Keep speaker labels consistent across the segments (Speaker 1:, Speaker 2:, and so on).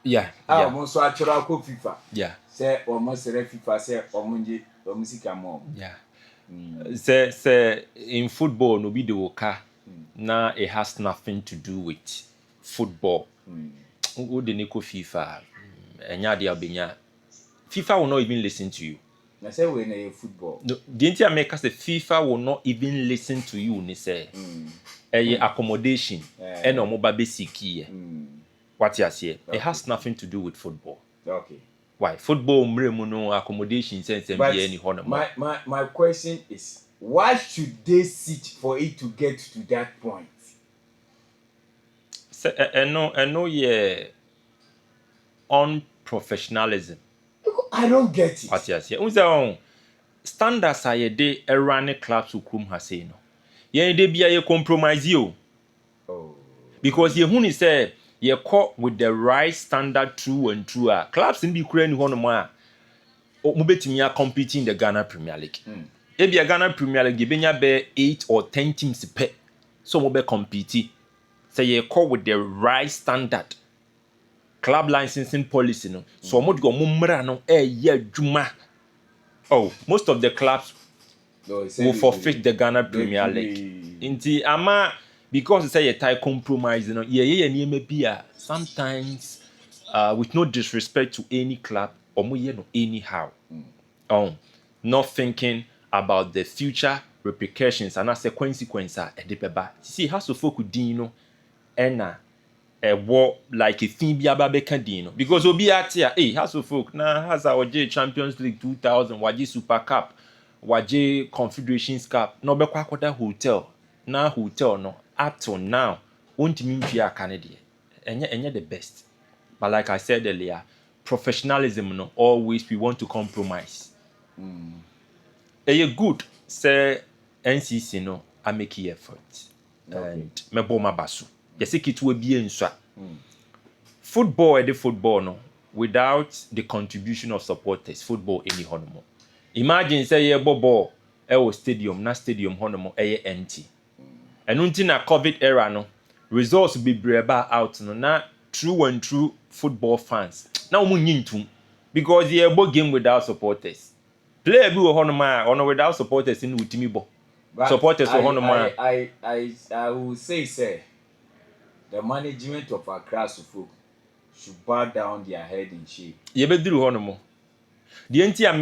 Speaker 1: Yeah.
Speaker 2: Almost so actual FIFA.
Speaker 1: Yeah.
Speaker 2: Say almost FIFA say omunje omusika mo.
Speaker 1: Yeah. Say in football no be the woka. Now it has nothing to do with football. Who the Nico FIFA? FIFA will not even listen to you.
Speaker 2: Na say we na football.
Speaker 1: No, the entire maker say FIFA will not even listen to you. Ni say, accommodation, and omoba basic what you say. It has nothing to do with football.
Speaker 2: Okay.
Speaker 1: Why? Football no accommodation sense and be any honor.
Speaker 2: My question is, why should they sit for it to get to that point?
Speaker 1: So, no, yeah, unprofessionalism.
Speaker 2: I don't get it.
Speaker 1: What you say? Unza standards are ye de run clubs who come has say no. Ye de be a compromise you.
Speaker 2: Oh.
Speaker 1: Because ye who say ye caught with the right standard true and true. Clubs in the Ukraine one more. Mubetimi competing in the Ghana Premier League. If you Ghana Premier League, you be 8 or 10 teams per. So mobile compete. Say you call with the right standard. Club licensing policy no. So mo go mumra no juma. Oh, most of the clubs will forfeit the Ghana Premier League. Inti ama because say you tie compromise no. Yeah, sometimes with no disrespect to any club, or no anyhow. Not thinking about the future repercussions and as a consequence see how to focus dino ena war like a thing be ababeka dino because obi atia has to focus na has our Champions League 2000 waje Super Cup waje Confederations Cup no be kwakoda hotel na hotel no up till now wontimi mfia Canada enye the best, but like I said earlier, professionalism no always we want to compromise. Good say NCC no I make effort and mebo mabasu yesi kitwe bie nswa football the football no without the contribution of supporters football any honomo. Imagine say ye ball stadium na stadium honomo empty and until na COVID era no results be breba out no na true and true football fans na omu because ye game without supporters. Player bi wɔ hɔ nom a without supporters in wutimi bɔ. Supporters wɔ hɔ nom
Speaker 2: I will say the management of Accra Suffolk should bow down their head in shame.
Speaker 1: Yɛbɛduru hɔ nom. Deɛ nti a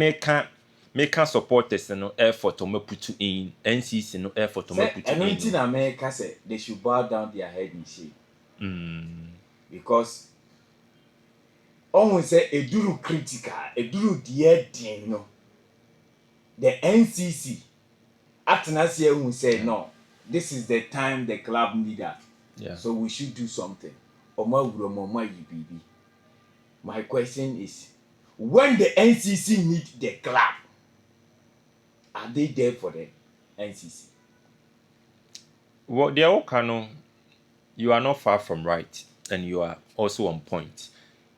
Speaker 1: meka supporters no effort ɔmo put in NCC no effort ɔmo put in.
Speaker 2: And in America say they should bow down their head in shame. Because almost say eduru critical, eduru dear no. The NCC Atanasi will say no, this is the time the club need us.
Speaker 1: Yeah.
Speaker 2: So we should do something. My question is, when the NCC need the club, are they there for the NCC?
Speaker 1: Well, you are not far from right, and you are also on point,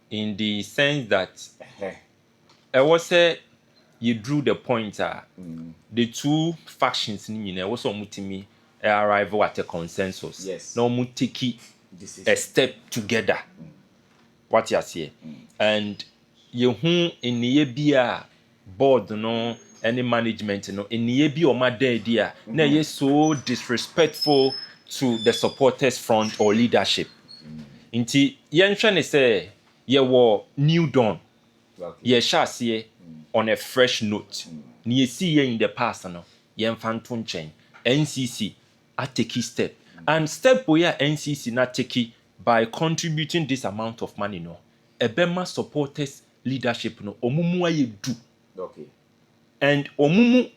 Speaker 1: in the sense that I was say you drew the point. The two factions, also mutimi arrival at a consensus.
Speaker 2: Yes.
Speaker 1: No mutiki a step together. What you say, and you in the year board no any management no in the year or my idea. Now you're so disrespectful to the supporters front or leadership. Inti yen trying say you were new dawn. Ye shall see on a fresh note. Ni see ye in the past no yen fanton chain. NCC a take step. And step where NCC not take by contributing this amount of money no. Ebema supporters leadership no omumu aye do.
Speaker 2: Okay.
Speaker 1: And omu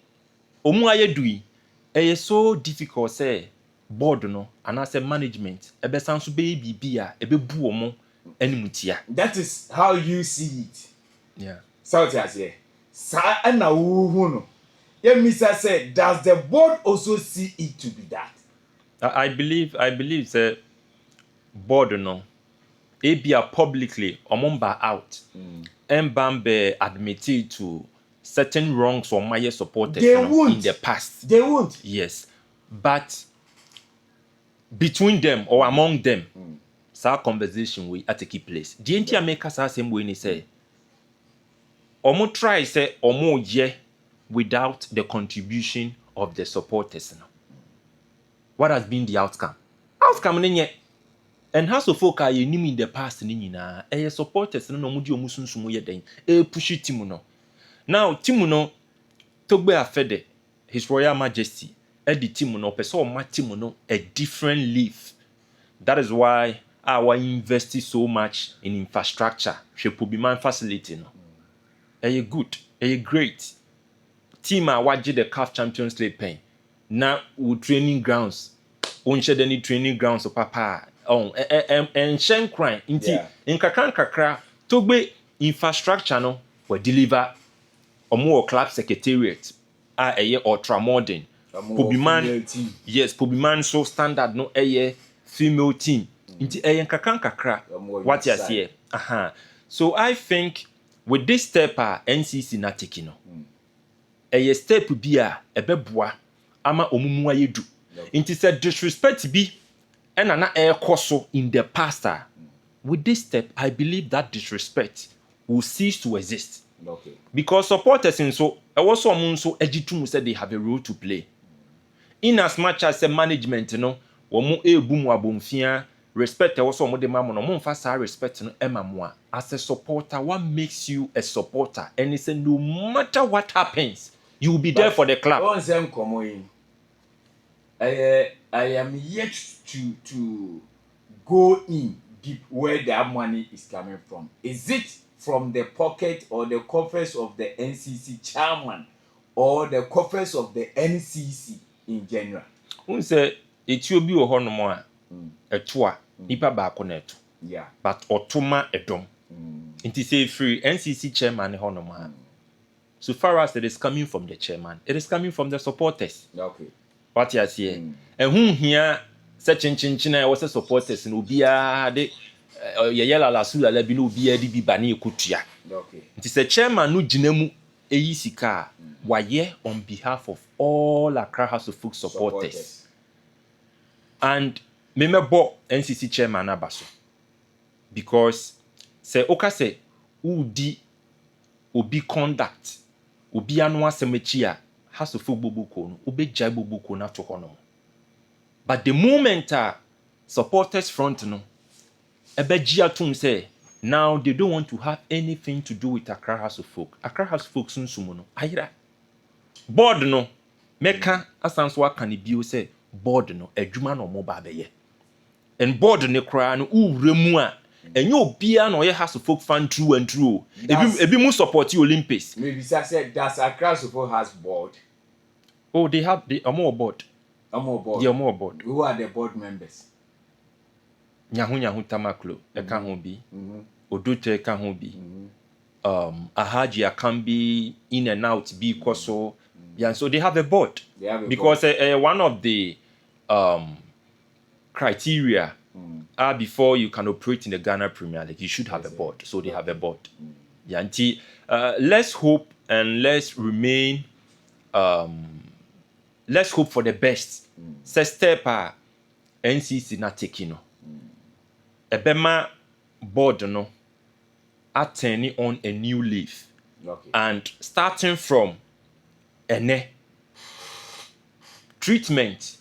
Speaker 1: aye doing e so difficult say board no and as a management ebe sanso be bibia ebe bu omo animutia.
Speaker 2: That is how you see it.
Speaker 1: Yeah.
Speaker 2: South Asia. Sa na wu no. Yeah, Mr. said, does the board also see it to be that?
Speaker 1: I believe the board no ebia publicly omumba out mbambe admitted to certain wrongs for my supporters in the past.
Speaker 2: They won't.
Speaker 1: Yes. But between them or among them sa conversation we at take place the enti make us same way ni say omo try say omo ye without the contribution of the supporters no. What has been the outcome ni nye and House of Folk are nim in the past ni nyina supporters no mo di omu sunsumu ye den push team no. Now team no Togbe Afede, His Royal Majesty, the team no person my team no a different leaf. That is why I invested so much in infrastructure. She could be my facility no. Good, great. Team I watch the CAF Champions League pen. Now we training grounds. Unche any training grounds of papa. And shen crime. Inti in kakra Togbe infrastructure no will deliver. Omo club secretariat ultramodern Pobiman yes Pobiman so standard no female team nti kakra what you see so I think with this step NCC na taking no step bi ebeboa ama omumu ayedu nti say disrespect bi na koso in the past with this step I believe that disrespect will cease to exist.
Speaker 2: Okay.
Speaker 1: Because supporters in so also so ejitum said they have a role to play. In as much as the management no womu ebu mu abomfia respect also mo de mamu no mo mfa sa respect no emamoa as a supporter what makes you a supporter and it's no matter what happens you will be there for the club.
Speaker 2: I am yet to go in deep where that money is coming from. Is it from the pocket or the coffers of the NCC chairman or the coffers of the NCC in general?
Speaker 1: Who say it will be a honour a tour, nipa baako na eto.
Speaker 2: Yeah.
Speaker 1: But otoma edom. It is a free NCC chairman honour. So far as it is coming from the chairman, it is coming from the supporters.
Speaker 2: Okay.
Speaker 1: What you see? And who here such chin was a supporters and ubia de yela la sula la bi no ubia di bi bani ekutua.
Speaker 2: Okay.
Speaker 1: It is a chairman no ginemu eyi sika waye on behalf of all Accra House of Folk supporters. And memebo NCC chairman abaso. Because say oka say udi obi conduct obi anu asemechi a House of Folk bobuko no obe jai bobuko na to hono. But the moment supporters front no ebe giatum say now they don't want to have anything to do with Accra House of Folk. Accra House of Folk sunsumo no ayira. Board no meka asanso aka ne bio say board no adwuma no mo ba beye. And board ne kra no uremu a enye obia no ye House of Folk fan true and true. Ebi mu support Olympics.
Speaker 2: Maybe say does Accra House of Folk has board?
Speaker 1: Oh, they are more board.
Speaker 2: They
Speaker 1: are more board.
Speaker 2: Who are the board members?
Speaker 1: Nyahu Tamaklo, eka ho bi. Odote eka ho bi. Ahaji Akambi in and out be koso. Yeah, so they have a board. Because one of the criteria before you can operate in the Ghana Premier League, you should have a board. So they have a board. Yeah, let's hope and let's remain let's hope for the best. Say step NCC na taking no. Ebema board no turning on a new leaf.
Speaker 2: Okay.
Speaker 1: And starting from ene treatment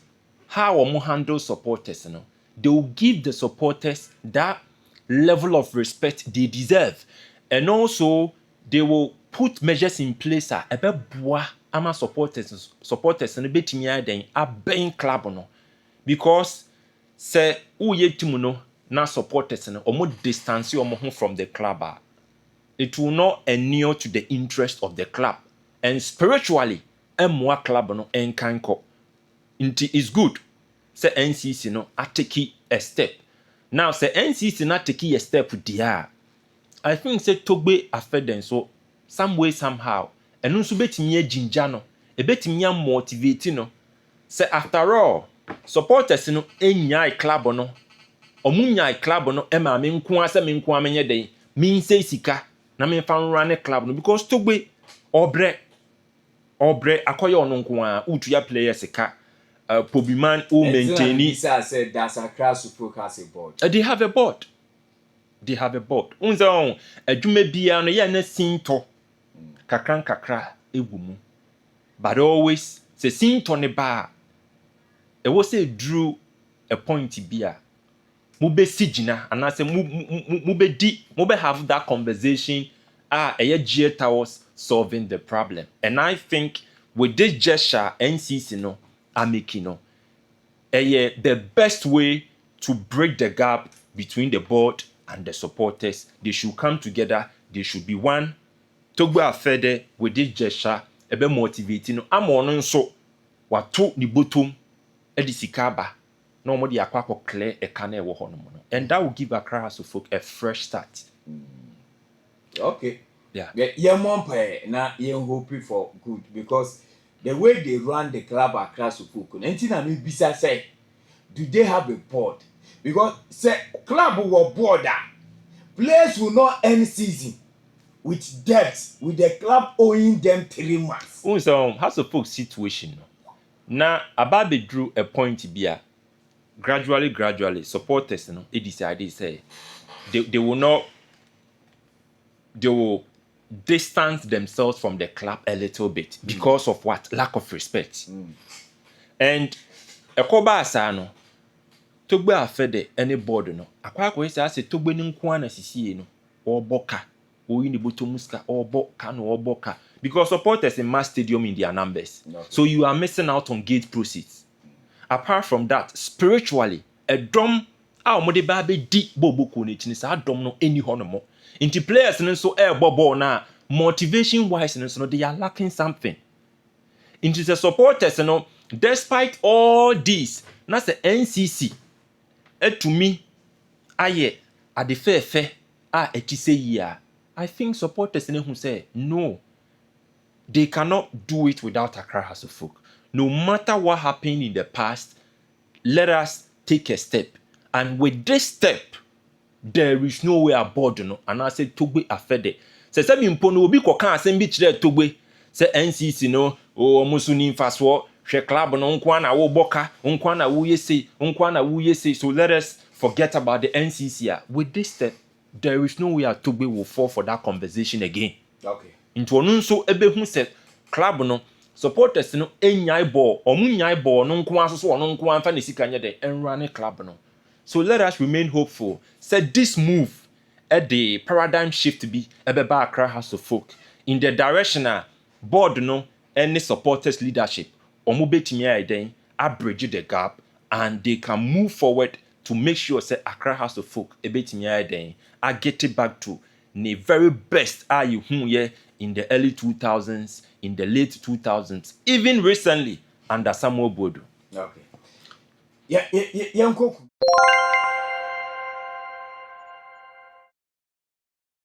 Speaker 1: how we handle supporters no, they will give the supporters that level of respect they deserve, and also they will put measures in place ebeboa ama supporters no betimi aden aben club no, because say uye team no na supporters no omo distance omo ho from the club it will not inure to the interest of the club, and spiritually emwa club no enkanko nti is good say NCC no ateki a step. Now say NCC na take a step there, I think say Togbe Afeden so some way somehow and nso betimi aginja no e betimi motivate no say after all supporters no enyai club no omunyai club no e ma me nko ase me nko amenye den me nse sika na me fa run club no, because Togbe obre akoye ono nko a utu ya players sika Pobiman who maintain it.
Speaker 2: Said that's Accra Suffolk has a board.
Speaker 1: They have a board. They have a board. Unza adwuma bia no ye na sinto kakra ewu mu. But always say sinto ne ba e wo say drew a point bia mu be sigina and I say mu be have that conversation geared towards solving the problem. And I think with this gesture NCC no ameki no the best way to break the gap between the board and the supporters. They should come together. They should be one. Togbo Afede with this gesture ebe motivating no amono nso wato ni bottom edisikaba no mo de akwa clear e ka na ewo ho no. And that will give Accra Suffolk a fresh start.
Speaker 2: Okay.
Speaker 1: Yeah.
Speaker 2: Yeah, monpe na you hoping for good because the way they run the club Accra Suffolk, na me bisa say, do they have a board? Because say club will border, players will not end season with debts, with the club owing them 3 months.
Speaker 1: So House of Folk situation no. Now Ababe drew a point bia. Gradually, supporters no they decided say they will distance themselves from the club a little bit because of what? Lack of respect. And ekoba asa no Togbo Afede any board no akwa say Togbo ni nko na sisie no oboka oyi ni botomuska oboka no oboka because supporters in mass stadium in their numbers. Okay. So you are missing out on gate proceeds. Apart from that, spiritually, a drum omode ba be di boboko ne chini sa drum no any ho no mo. Inti players so bobo na motivation wise no they are lacking something. Into the supporters no despite all this na say NCC to me aye at the fair eti say year. I think supporters who say no, they cannot do it without Accra House of Folk. No matter what happened in the past, let us take a step. And with this step, there is no way aboard no. And I said Togbo Afede. Say me mpono obi koka asem bi kire Togbo. Say NCC no o musu ni mfaso hwe club no nko na wo boka, nko na wo yesi, nko na wo yesi. So let us forget about the NCC. With this step, there is no way Togbo will fall for that conversation again.
Speaker 2: Okay.
Speaker 1: Into onu nso ebehu say club no supporters no enyai ball omunyai ball no nko aso so no nko anfa ne sika nye de enrane club no. So let us remain hopeful. Said this move at the paradigm shift be ebeba Accra House of Folk in the direction board no any supporters leadership omo betimi aiden abridge the gap and they can move forward to make sure say Accra House of Folk ebetimi aiden are get it back to the very best you in the early 2000s, in the late 2000s, even recently under Samuel Bodo.
Speaker 2: Okay. Yeah,